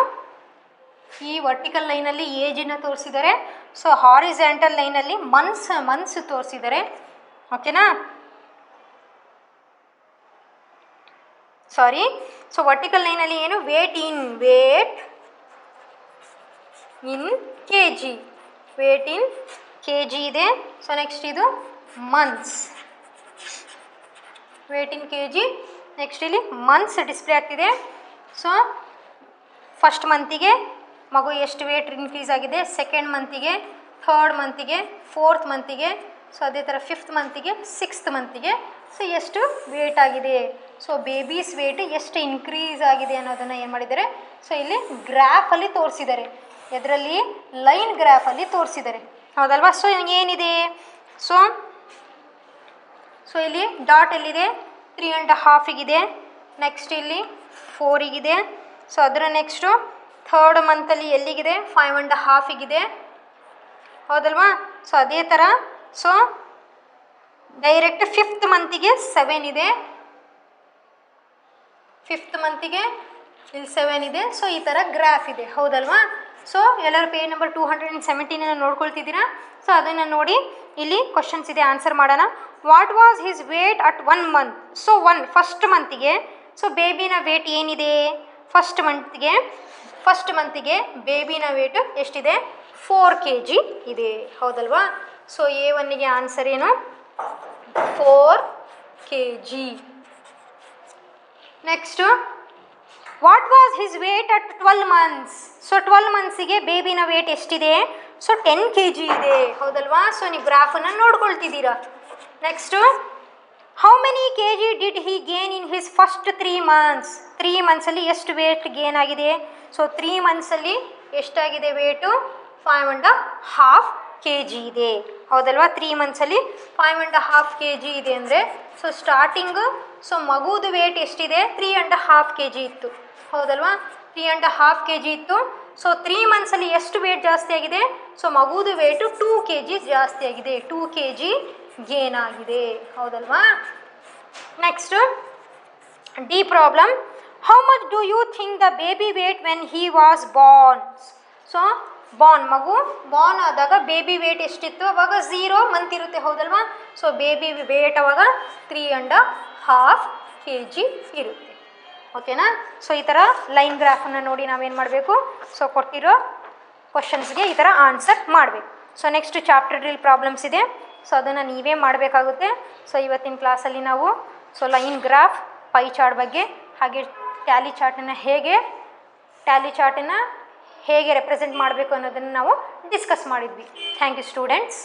ಈ ವರ್ಟಿಕಲ್ ಲೈನಲ್ಲಿ ಏಜನ್ನು ತೋರಿಸಿದ್ದಾರೆ. ಸೊ ಹಾರಿಜಾಂಟಲ್ ಲೈನಲ್ಲಿ ಮಂತ್ಸ್ ತೋರಿಸಿದ್ದಾರೆ, ಓಕೆನಾ. ಸಾರಿ, ಸೊ ವರ್ಟಿಕಲ್ ಲೈನಲ್ಲಿ ಏನು wait in kg, wait in kg ಇದೆ. ಸೊ ನೆಕ್ಸ್ಟ್ ಇದು months, wait in kg. Next ಇಲ್ಲಿ ಮಂತ್ಸ್ ಡಿಸ್ಪ್ಲೇ ಆಗ್ತಿದೆ. ಸೊ ಫಸ್ಟ್ ಮಂತಿಗೆ ಮಗು ಎಷ್ಟು ವೇಟ್ ಇನ್ಕ್ರೀಸ್ ಆಗಿದೆ, ಸೆಕೆಂಡ್ ಮಂತಿಗೆ, ಥರ್ಡ್ ಮಂತಿಗೆ, ಫೋರ್ತ್ ಮಂತಿಗೆ, ಸೊ ಅದೇ ಥರ 5th ಮಂತಿಗೆ, 6th ಮಂತಿಗೆ ಸೊ ಎಷ್ಟು ವೇಟ್ ಆಗಿದೆ, ಸೊ ಬೇಬೀಸ್ ವೇಟ್ ಎಷ್ಟು ಇನ್ಕ್ರೀಸ್ ಆಗಿದೆ ಅನ್ನೋದನ್ನು ಏನು ಮಾಡಿದ್ದಾರೆ, ಸೊ ಇಲ್ಲಿ ಗ್ರಾಫಲ್ಲಿ ತೋರಿಸಿದ್ದಾರೆ. ಇದರಲ್ಲಿ ಲೈನ್ ಗ್ರಾಫಲ್ಲಿ ತೋರಿಸಿದ್ದಾರೆ, ಹೌದಲ್ವಾ. ಸೊ ಏನಿದೆ, ಸೊ ಇಲ್ಲಿ ಡಾಟ್ ಎಲ್ಲಿದೆ 3.5 ನೆಕ್ಸ್ಟ್ ಇಲ್ಲಿ 4 ಸೊ ಅದರ ನೆಕ್ಸ್ಟು ಥರ್ಡ್ ಮಂತಲ್ಲಿ ಎಲ್ಲಿಗಿದೆ 5.5 ಹೌದಲ್ವಾ. ಸೊ ಅದೇ ಥರ ಸೊ ಡೈರೆಕ್ಟ್ 5th ಮಂತಿಗೆ 7 ಇದೆ, 5th ಮಂತಿಗೆ ಇಲ್ಲಿ 7 ಇದೆ. ಸೊ ಈ ಥರ ಗ್ರಾಫ್ ಇದೆ, ಹೌದಲ್ವಾ. ಸೊ ಎಲ್ಲರೂ ಪೇಜ್ ನಂಬರ್ 217 ನೋಡ್ಕೊಳ್ತಿದ್ದೀರಾ. ಸೊ ಅದನ್ನು ನೋಡಿ ಇಲ್ಲಿ ಕ್ವಶನ್ಸ್ ಇದೆ, ಆನ್ಸರ್ ಮಾಡೋಣ. What was his weight at 1 month. So first ಮಂತಿಗೆ ಸೊ ಬೇಬಿನ ವೇಟ್ ಏನಿದೆ, ಫಸ್ಟ್ ಮಂತಿಗೆ ಬೇಬಿನ ವೇಟ್ ಎಷ್ಟಿದೆ 4 kg ಇದೆ, ಹೌದಲ್ವಾ. ಸೊ A1ಗೆ ಆನ್ಸರ್ ಏನು 4 kg. Next what was his weight at 12 months. So 12 monthsಗೆ ಬೇಬಿನ ವೇಟ್ ಎಷ್ಟಿದೆ, ಸೊ 10 kg ಇದೆ, ಹೌದಲ್ವಾ. ಸೊ ನೀವು ಗ್ರಾಫನ್ನು ನೋಡ್ಕೊಳ್ತಿದ್ದೀರಾ. Next how many kg did he gain in his first 3 months. 3 monthsಲ್ಲಿ ಎಷ್ಟು ವೇಟ್ ಗೇನ್ ಆಗಿದೆ, ಸೊ 3 monthsಲ್ಲಿ ಎಷ್ಟಾಗಿದೆ ವೇಟು 5.5 kg ಇದೆ, ಹೌದಲ್ವಾ. 3 monthsಲ್ಲಿ 5.5 kg ಇದೆ ಅಂದರೆ ಸೊ ಸ್ಟಾರ್ಟಿಂಗು ಸೊ ಮಗುದು ವೇಟ್ ಎಷ್ಟಿದೆ 3.5 kg ಇತ್ತು, ಹೌದಲ್ವಾ. 3.5 kg ಇತ್ತು. ಸೊ 3 ಮಂತ್ಸಲ್ಲಿ ಎಷ್ಟು ವೇಟ್ ಜಾಸ್ತಿ ಆಗಿದೆ? ಸೊ ಮಗುದು ವೇಟು 2 kg ಜಾಸ್ತಿ ಆಗಿದೆ, 2 kg ಗೇನ್ ಆಗಿದೆ, ಹೌದಲ್ವಾ? Next D problem. How much do you think the baby weight when he was born? So ಮಗು ಬಾರ್ನ್ ಆದಾಗ ಬೇಬಿ ವೇಟ್ ಎಷ್ಟಿತ್ತು? ಅವಾಗ 0 ಮಂತ್ ಇರುತ್ತೆ, ಹೌದಲ್ವಾ? ಸೊ ಬೇಬಿ ವೇಟ್ ಅವಾಗ 3.5 kg ಇರುತ್ತೆ. ಓಕೆನಾ? ಸೊ ಈ ಥರ ಲೈನ್ ಗ್ರಾಫನ್ನು ನೋಡಿ ನಾವೇನು ಮಾಡಬೇಕು? ಸೊ ಕೊಟ್ಟಿರೋ ಕ್ವಶನ್ಸ್ಗೆ ಈ ಥರ ಆನ್ಸರ್ ಮಾಡಬೇಕು. So next chapter drill problems ಇದೆ. ಸೊ ಅದನ್ನು ನೀವೇ ಮಾಡಬೇಕಾಗುತ್ತೆ. ಸೊ ಇವತ್ತಿನ ಕ್ಲಾಸಲ್ಲಿ ನಾವು so line graph, pi chart ಬಗ್ಗೆ, ಹಾಗೆ ಟ್ಯಾಲಿ ಚಾರ್ಟನ್ನು ಹೇಗೆ ರೆಪ್ರೆಸೆಂಟ್ ಮಾಡಬೇಕು ಅನ್ನೋದನ್ನು ನಾವು ಡಿಸ್ಕಸ್ ಮಾಡಿದ್ವಿ. Thank you students.